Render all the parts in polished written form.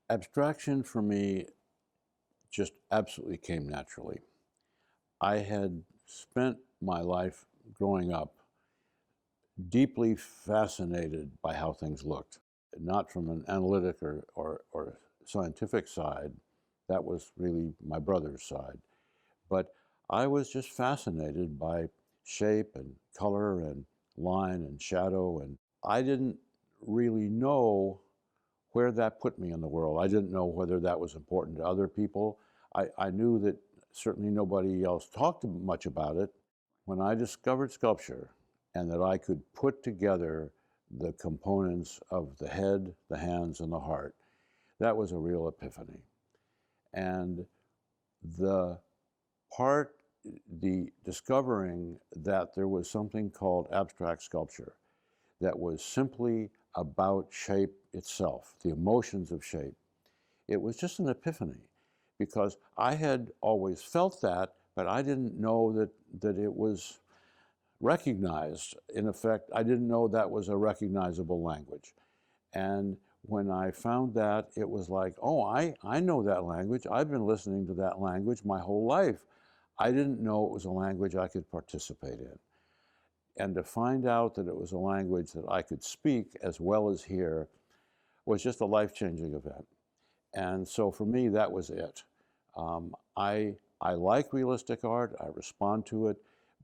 Abstraction for me just absolutely came naturally. I had spent my life growing up deeply fascinated by how things looked, not from an analytic or scientific side. That was really my brother's side. But I was just fascinated by shape and color and line and shadow. And I didn't really know where that put me in the world. I didn't know whether that was important to other people. I knew that certainly nobody else talked much about it. When I discovered sculpture and that I could put together the components of the head, the hands, and the heart, that was a real epiphany. And the part, the discovering that there was something called abstract sculpture that was simply about shape itself, the emotions of shape. It was just an epiphany because I had always felt that, but I didn't know that it was recognized. In effect, I didn't know that was a recognizable language. And when I found that, it was like, oh, I know that language. I've been listening to that language my whole life. I didn't know it was a language I could participate in. And to find out that it was a language that I could speak as well as hear was just a life-changing event. And so for me, that was it. I like realistic art. I respond to it,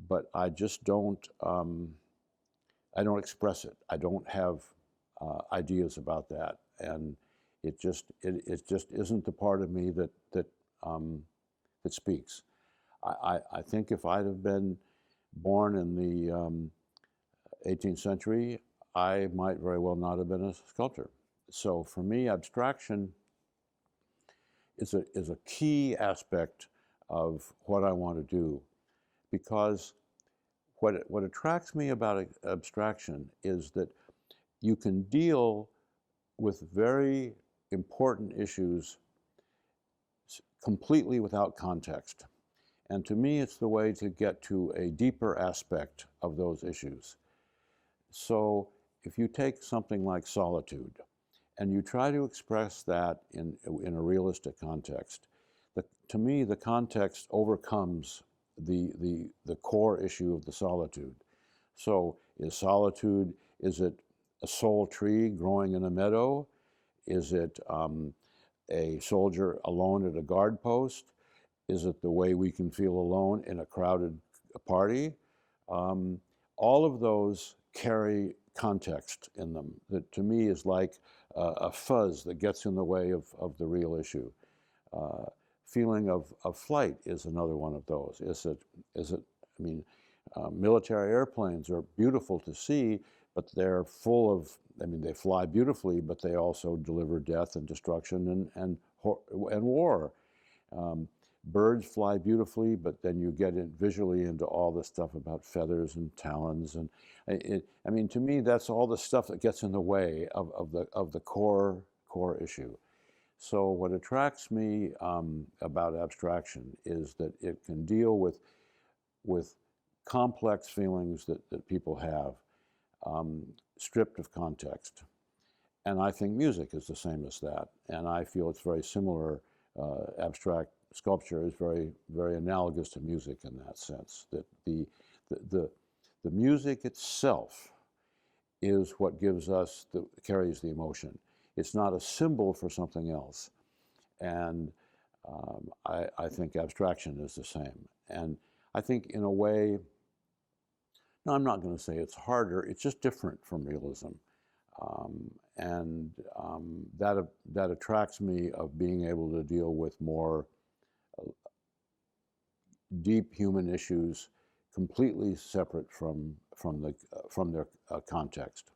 but I just don't. I don't express it. I don't have ideas about that, and it just isn't the part of me that speaks. I think if I'd have been born in the 18th century, I might very well not have been a sculptor. So for me, abstraction is a key aspect of what I want to do, because what attracts me about abstraction is that you can deal with very important issues completely without context. And to me, it's the way to get to a deeper aspect of those issues. So if you take something like solitude and you try to express that in a realistic context, to me, the context overcomes the core issue of the solitude. So is solitude, is it a sole tree growing in a meadow? Is it a soldier alone at a guard post? Is it the way we can feel alone in a crowded party? All of those carry context in them that to me is like a fuzz that gets in the way of the real issue. Feeling of flight is another one of those. I mean, military airplanes are beautiful to see, but they're full of, I mean, they fly beautifully, but they also deliver death and destruction and war. Birds fly beautifully, but then you get in visually into all the stuff about feathers and talons, and I mean, to me, that's all the stuff that gets in the way of the core issue. So, what attracts me about abstraction is that it can deal with complex feelings that people have, stripped of context. And I think music is the same as that. And I feel it's very similar. Abstract sculpture is very analogous to music in that sense. That the music itself is what carries the emotion. It's not a symbol for something else. And I think abstraction is the same. And I think in a way, no, I'm not going to say it's harder. It's just different from realism. That attracts me of being able to deal with more deep human issues completely separate from their context.